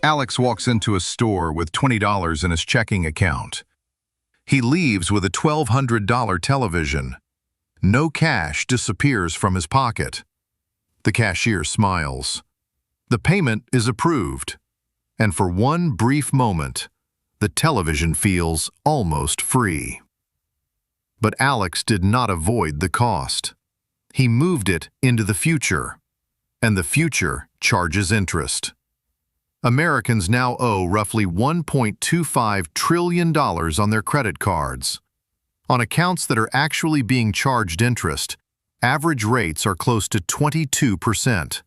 Alex walks into a store with $20 in his checking account. He leaves with a $1,200 television. No cash disappears from his pocket. The cashier smiles. The payment is approved, and for one brief moment, the television feels almost free. But Alex did not avoid the cost. He moved it into the future, and the future charges interest. Americans now owe roughly $1.25 trillion on their credit cards. On accounts that are actually being charged interest, average rates are close to 22%.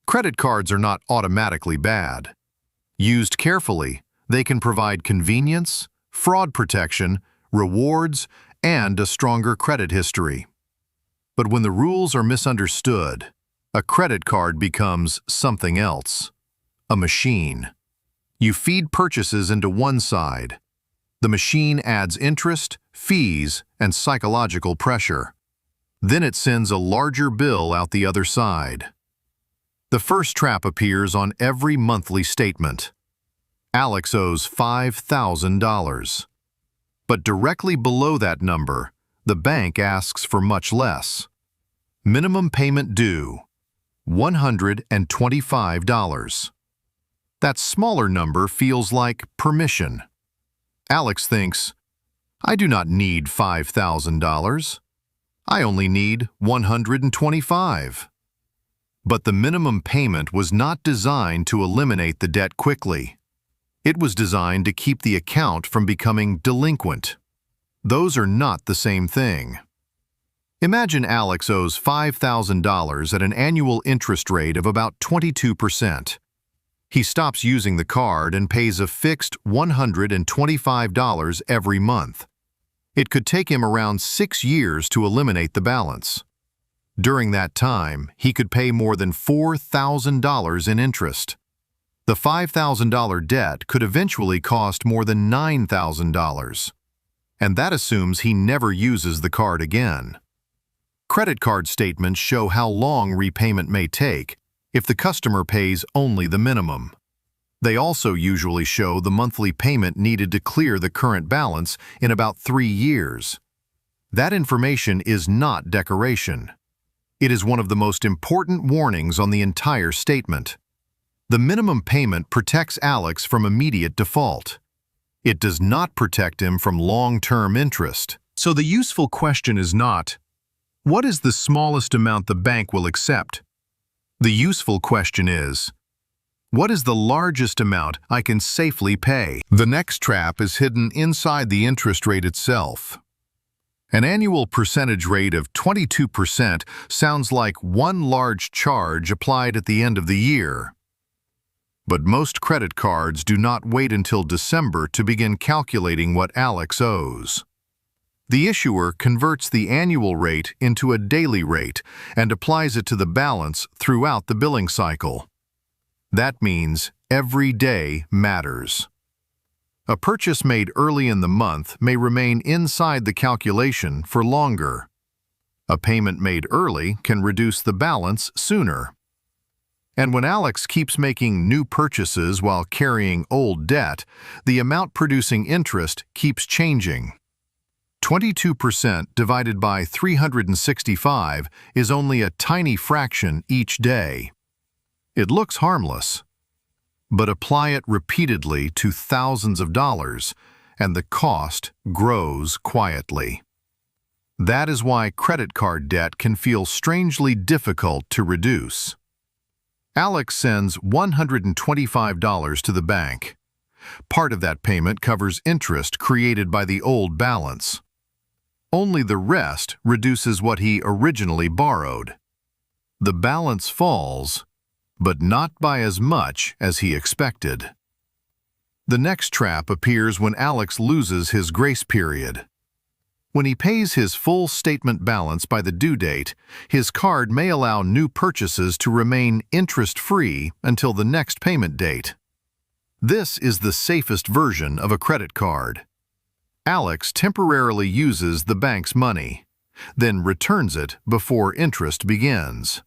Credit cards are not automatically bad. Used carefully, they can provide convenience, fraud protection, rewards, and a stronger credit history. But when the rules are misunderstood, a credit card becomes something else. A machine. You feed purchases into one side. The machine adds interest, fees, and psychological pressure. Then it sends a larger bill out the other side. The first trap appears on every monthly statement. Alex owes $5,000. But directly below that number, the bank asks for much less. Minimum payment due, $125. That smaller number feels like permission. Alex thinks, I do not need $5,000. I only need $125. But the minimum payment was not designed to eliminate the debt quickly. It was designed to keep the account from becoming delinquent. Those are not the same thing. Imagine Alex owes $5,000 at an annual interest rate of about 22%. He stops using the card and pays a fixed $125 every month. It could take him around 6 years to eliminate the balance. During that time, he could pay more than $4,000 in interest. The $5,000 debt could eventually cost more than $9,000. And that assumes he never uses the card again. Credit card statements show how long repayment may take if the customer pays only the minimum. They also usually show the monthly payment needed to clear the current balance in about 3 years. That information is not decoration. It is one of the most important warnings on the entire statement. The minimum payment protects Alex from immediate default. It does not protect him from long-term interest. So the useful question is not, what is the smallest amount the bank will accept? The useful question is, what is the largest amount I can safely pay? The next trap is hidden inside the interest rate itself. An annual percentage rate of 22% sounds like one large charge applied at the end of the year. But most credit cards do not wait until December to begin calculating what Alex owes. The issuer converts the annual rate into a daily rate and applies it to the balance throughout the billing cycle. That means every day matters. A purchase made early in the month may remain inside the calculation for longer. A payment made early can reduce the balance sooner. And when Alex keeps making new purchases while carrying old debt, the amount producing interest keeps changing. 22% divided by 365 is only a tiny fraction each day. It looks harmless, but apply it repeatedly to thousands of dollars, and the cost grows quietly. That is why credit card debt can feel strangely difficult to reduce. Alex sends $125 to the bank. Part of that payment covers interest created by the old balance. Only the rest reduces what he originally borrowed. The balance falls, but not by as much as he expected. The next trap appears when Alex loses his grace period. When he pays his full statement balance by the due date, his card may allow new purchases to remain interest-free until the next payment date. This is the safest version of a credit card. Alex temporarily uses the bank's money, then returns it before interest begins.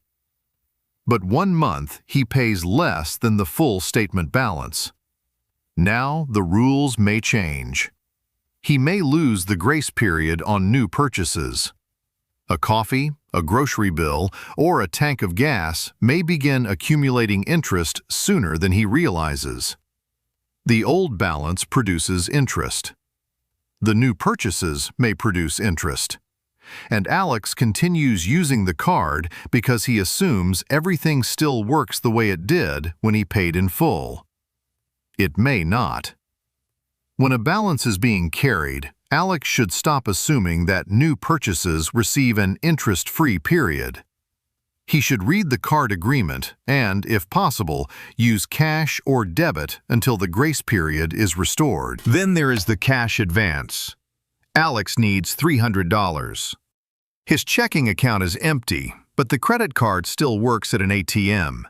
But 1 month he pays less than the full statement balance. Now the rules may change. He may lose the grace period on new purchases. A coffee, a grocery bill, or a tank of gas may begin accumulating interest sooner than he realizes. The old balance produces interest. The new purchases may produce interest. And Alex continues using the card because he assumes everything still works the way it did when he paid in full. It may not. When a balance is being carried, Alex should stop assuming that new purchases receive an interest-free period. He should read the card agreement and, if possible, use cash or debit until the grace period is restored. Then there is the cash advance. Alex needs $300. His checking account is empty, but the credit card still works at an ATM.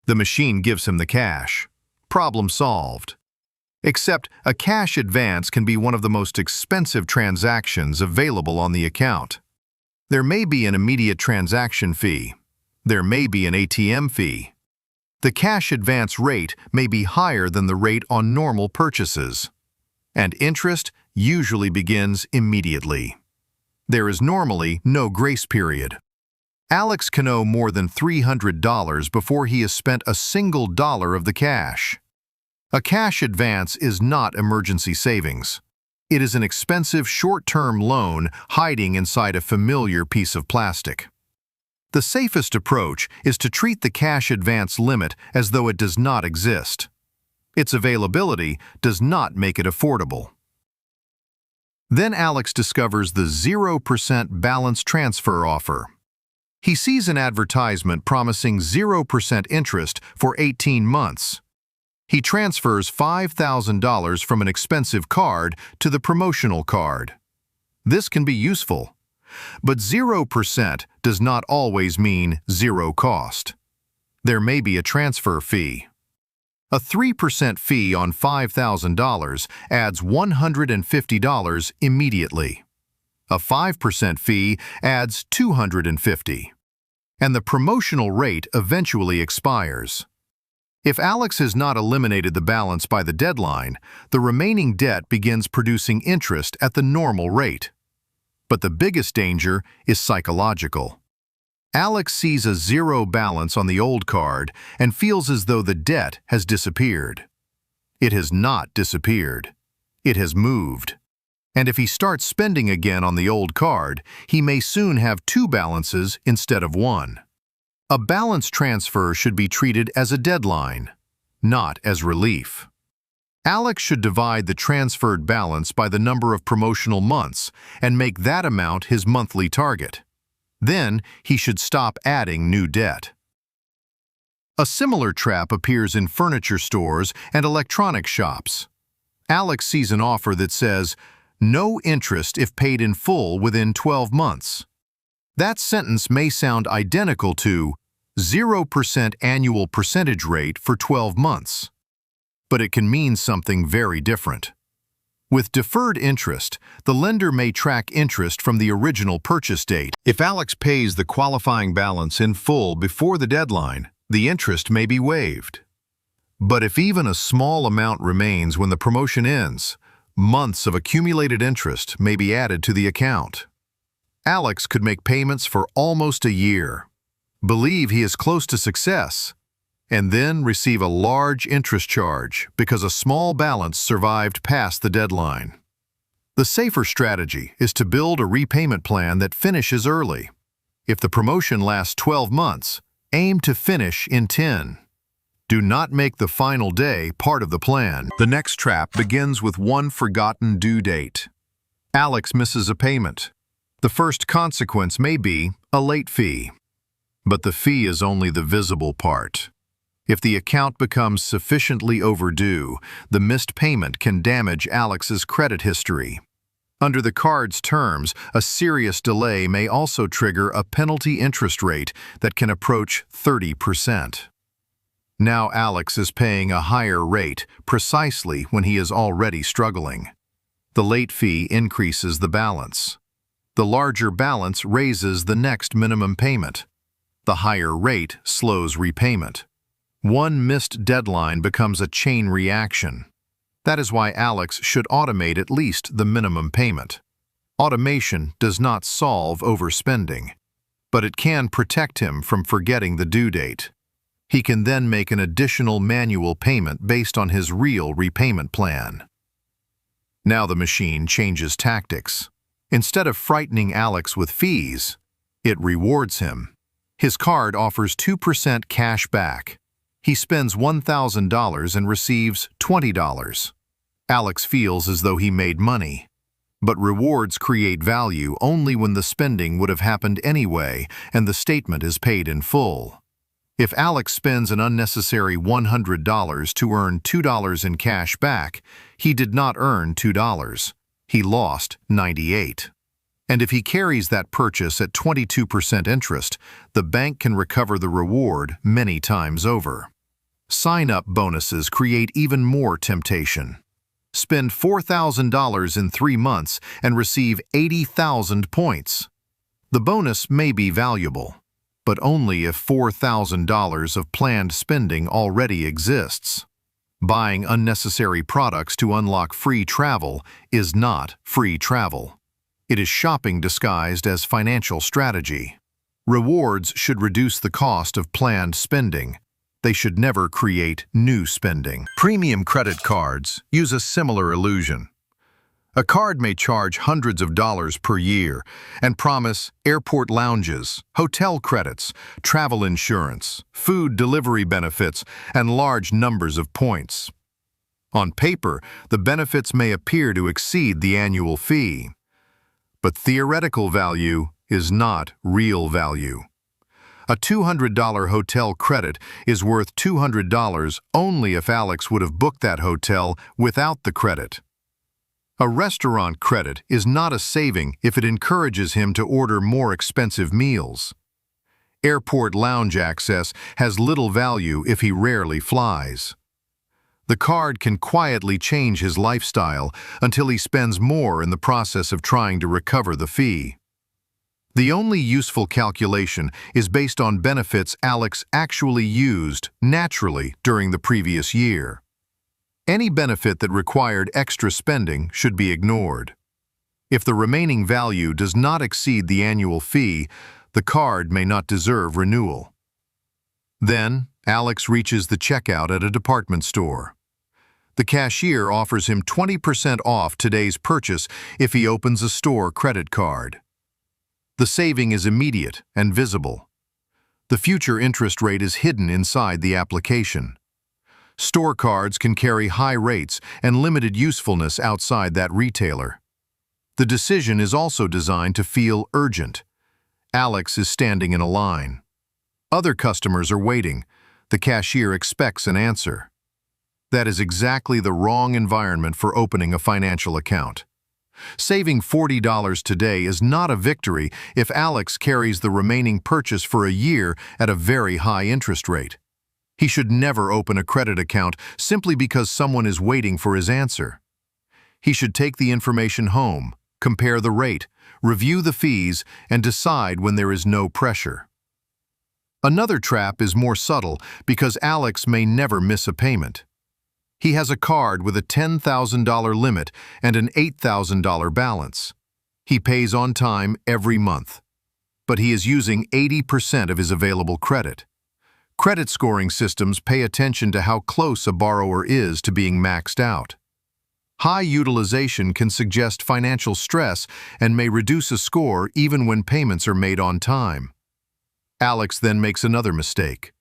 The machine gives him the cash. Problem solved. Except a cash advance can be one of the most expensive transactions available on the account. There may be an immediate transaction fee. There may be an ATM fee. The cash advance rate may be higher than the rate on normal purchases. And interest usually begins immediately. There is normally no grace period. Alex can owe more than $300 before he has spent a single dollar of the cash. A cash advance is not emergency savings. It is an expensive short-term loan hiding inside a familiar piece of plastic. The safest approach is to treat the cash advance limit as though it does not exist. Its availability does not make it affordable. Then Alex discovers the 0% balance transfer offer. He sees an advertisement promising 0% interest for 18 months. He transfers $5,000 from an expensive card to the promotional card. This can be useful, but 0% does not always mean zero cost. There may be a transfer fee. A 3% fee on $5,000 adds $150 immediately. A 5% fee adds $250. And the promotional rate eventually expires. If Alex has not eliminated the balance by the deadline, the remaining debt begins producing interest at the normal rate. But the biggest danger is psychological. Alex sees a zero balance on the old card and feels as though the debt has disappeared. It has not disappeared. It has moved. And if he starts spending again on the old card, he may soon have 2 balances instead of 1. A balance transfer should be treated as a deadline, not as relief. Alex should divide the transferred balance by the number of promotional months and make that amount his monthly target. Then he should stop adding new debt. A similar trap appears in furniture stores and electronic shops. Alex sees an offer that says, "No interest if paid in full within 12 months." That sentence may sound identical to 0% annual percentage rate for 12 months, but it can mean something very different. With deferred interest, the lender may track interest from the original purchase date. If Alex pays the qualifying balance in full before the deadline, the interest may be waived. But if even a small amount remains when the promotion ends, months of accumulated interest may be added to the account. Alex could make payments for almost a year, believe he is close to success, and then receive a large interest charge because a small balance survived past the deadline. The safer strategy is to build a repayment plan that finishes early. If the promotion lasts 12 months, aim to finish in 10. Do not make the final day part of the plan. The next trap begins with one forgotten due date. Alex misses a payment. The first consequence may be a late fee. But the fee is only the visible part. If the account becomes sufficiently overdue, the missed payment can damage Alex's credit history. Under the card's terms, a serious delay may also trigger a penalty interest rate that can approach 30%. Now Alex is paying a higher rate precisely when he is already struggling. The late fee increases the balance. The larger balance raises the next minimum payment. The higher rate slows repayment. One missed deadline becomes a chain reaction. That is why Alex should automate at least the minimum payment. Automation does not solve overspending, but it can protect him from forgetting the due date. He can then make an additional manual payment based on his real repayment plan. Now the machine changes tactics. Instead of frightening Alex with fees, it rewards him. His card offers 2% cash back. He spends $1,000 and receives $20. Alex feels as though he made money. But rewards create value only when the spending would have happened anyway and the statement is paid in full. If Alex spends an unnecessary $100 to earn $2 in cash back, he did not earn $2. He lost $98. And if he carries that purchase at 22% interest, the bank can recover the reward many times over. Sign-up bonuses create even more temptation. Spend $4,000 in 3 months and receive 80,000 points. The bonus may be valuable, but only if $4,000 of planned spending already exists. Buying unnecessary products to unlock free travel is not free travel. It is shopping disguised as financial strategy. Rewards should reduce the cost of planned spending. They should never create new spending. Premium credit cards use a similar illusion. A card may charge hundreds of dollars per year and promise airport lounges, hotel credits, travel insurance, food delivery benefits, and large numbers of points. On paper, the benefits may appear to exceed the annual fee, but theoretical value is not real value. A $200 hotel credit is worth $200 only if Alex would have booked that hotel without the credit. A restaurant credit is not a saving if it encourages him to order more expensive meals. Airport lounge access has little value if he rarely flies. The card can quietly change his lifestyle until he spends more in the process of trying to recover the fee. The only useful calculation is based on benefits Alex actually used naturally during the previous year. Any benefit that required extra spending should be ignored. If the remaining value does not exceed the annual fee, the card may not deserve renewal. Then, Alex reaches the checkout at a department store. The cashier offers him 20% off today's purchase if he opens a store credit card. The saving is immediate and visible. The future interest rate is hidden inside the application. Store cards can carry high rates and limited usefulness outside that retailer. The decision is also designed to feel urgent. Alex is standing in a line. Other customers are waiting. The cashier expects an answer. That is exactly the wrong environment for opening a financial account. Saving $40 today is not a victory if Alex carries the remaining purchase for a year at a very high interest rate. He should never open a credit account simply because someone is waiting for his answer. He should take the information home, compare the rate, review the fees, and decide when there is no pressure. Another trap is more subtle because Alex may never miss a payment. He has a card with a $10,000 limit and an $8,000 balance. He pays on time every month, but he is using 80% of his available credit. Credit scoring systems pay attention to how close a borrower is to being maxed out. High utilization can suggest financial stress and may reduce a score even when payments are made on time. Alex then makes another mistake.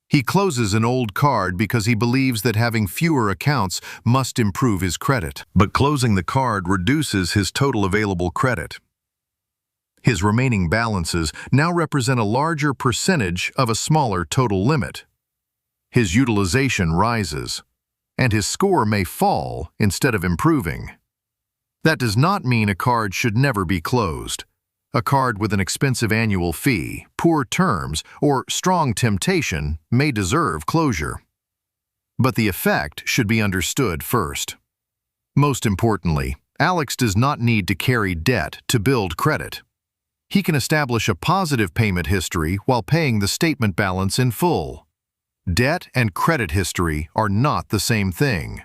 He closes an old card because he believes that having fewer accounts must improve his credit. But closing the card reduces his total available credit. His remaining balances now represent a larger percentage of a smaller total limit. His utilization rises, and his score may fall instead of improving. That does not mean a card should never be closed. A card with an expensive annual fee, poor terms, or strong temptation may deserve closure. But the effect should be understood first. Most importantly, Alex does not need to carry debt to build credit. He can establish a positive payment history while paying the statement balance in full. Debt and credit history are not the same thing.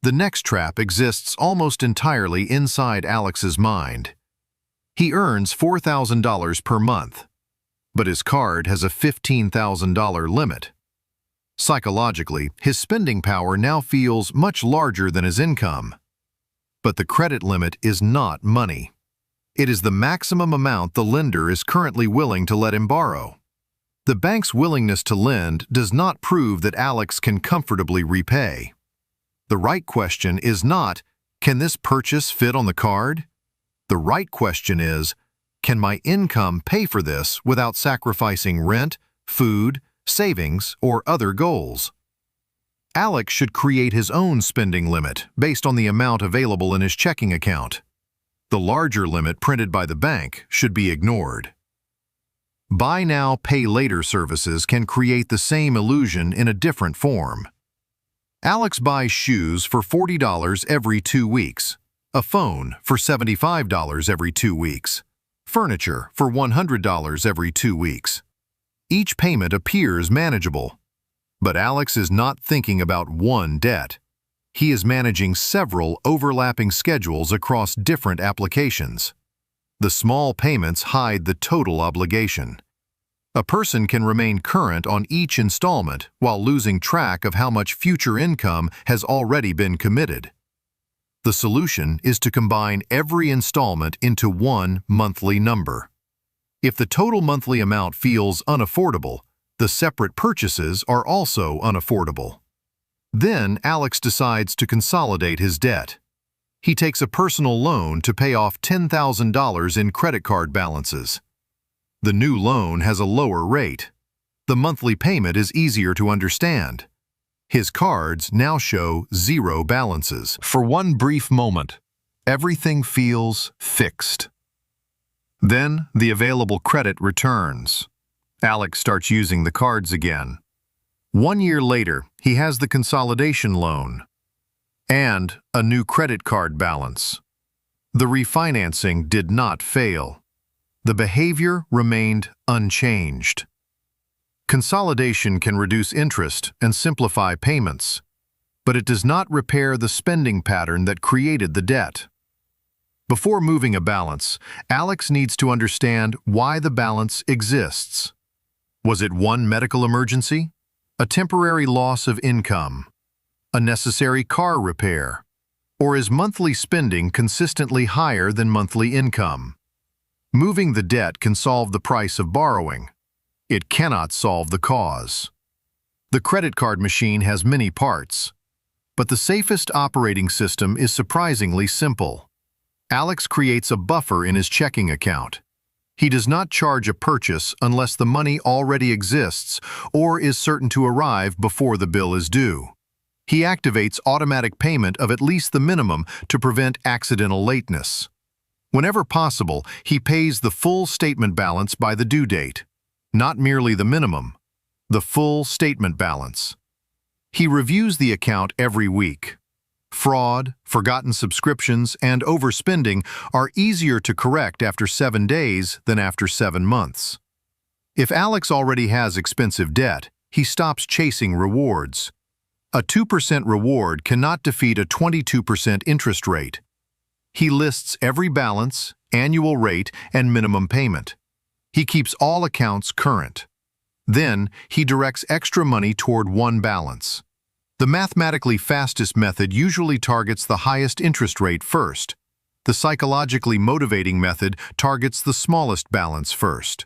The next trap exists almost entirely inside Alex's mind. He earns $4,000 per month, but his card has a $15,000 limit. Psychologically, his spending power now feels much larger than his income. But the credit limit is not money. It is the maximum amount the lender is currently willing to let him borrow. The bank's willingness to lend does not prove that Alex can comfortably repay. The right question is not, can this purchase fit on the card? The right question is, can my income pay for this without sacrificing rent, food, savings, or other goals? Alex should create his own spending limit based on the amount available in his checking account. The larger limit printed by the bank should be ignored. Buy now, pay later services can create the same illusion in a different form. Alex buys shoes for $40 every 2 weeks, a phone for $75 every 2 weeks, furniture for $100 every 2 weeks. Each payment appears manageable, but Alex is not thinking about one debt. He is managing several overlapping schedules across different applications. The small payments hide the total obligation. A person can remain current on each installment while losing track of how much future income has already been committed. The solution is to combine every installment into one monthly number. If the total monthly amount feels unaffordable, the separate purchases are also unaffordable. Then Alex decides to consolidate his debt. He takes a personal loan to pay off $10,000 in credit card balances. The new loan has a lower rate. The monthly payment is easier to understand. His cards now show 0 balances. For one brief moment, everything feels fixed. Then the available credit returns. Alex starts using the cards again. 1 year later, he has the consolidation loan and a new credit card balance. The refinancing did not fail. The behavior remained unchanged. Consolidation can reduce interest and simplify payments, but it does not repair the spending pattern that created the debt. Before moving a balance, Alex needs to understand why the balance exists. Was it one medical emergency? A temporary loss of income? A necessary car repair? Or is monthly spending consistently higher than monthly income? Moving the debt can solve the price of borrowing. It cannot solve the cause. The credit card machine has many parts, but the safest operating system is surprisingly simple. Alex creates a buffer in his checking account. He does not charge a purchase unless the money already exists or is certain to arrive before the bill is due. He activates automatic payment of at least the minimum to prevent accidental lateness. Whenever possible, he pays the full statement balance by the due date, not merely the minimum, the full statement balance. He reviews the account every week. Fraud, forgotten subscriptions, and overspending are easier to correct after 7 days than after 7 months. If Alex already has expensive debt, he stops chasing rewards. A 2% reward cannot defeat a 22% interest rate. He lists every balance, annual rate, and minimum payment. He keeps all accounts current. Then, he directs extra money toward one balance. The mathematically fastest method usually targets the highest interest rate first. The psychologically motivating method targets the smallest balance first.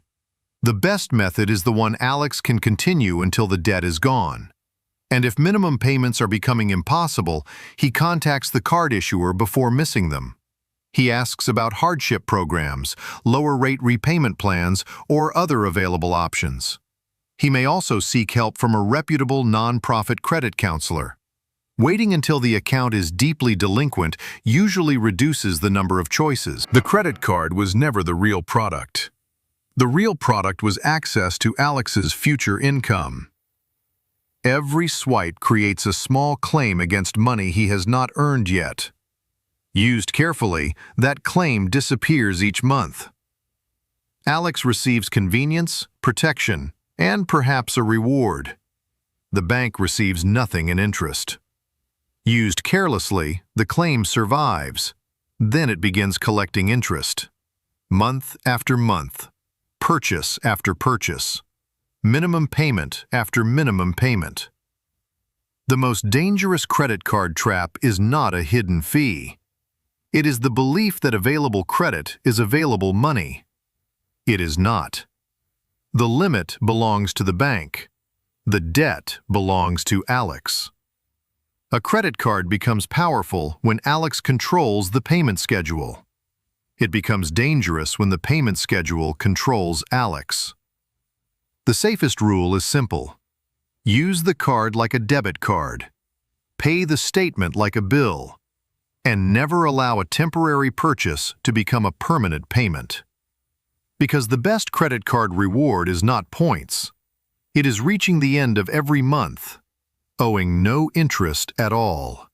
The best method is the one Alex can continue until the debt is gone. And if minimum payments are becoming impossible, he contacts the card issuer before missing them. He asks about hardship programs, lower rate repayment plans, or other available options. He may also seek help from a reputable nonprofit credit counselor. Waiting until the account is deeply delinquent usually reduces the number of choices. The credit card was never the real product. The real product was access to Alex's future income. Every swipe creates a small claim against money he has not earned yet. Used carefully, that claim disappears each month. Alex receives convenience, protection, and perhaps a reward. The bank receives nothing in interest. Used carelessly, the claim survives. Then it begins collecting interest. Month after month, purchase after purchase, minimum payment after minimum payment. The most dangerous credit card trap is not a hidden fee. It is the belief that available credit is available money. It is not. The limit belongs to the bank. The debt belongs to Alex. A credit card becomes powerful when Alex controls the payment schedule. It becomes dangerous when the payment schedule controls Alex. The safest rule is simple. Use the card like a debit card. Pay the statement like a bill. And never allow a temporary purchase to become a permanent payment. Because the best credit card reward is not points. It is reaching the end of every month, owing no interest at all.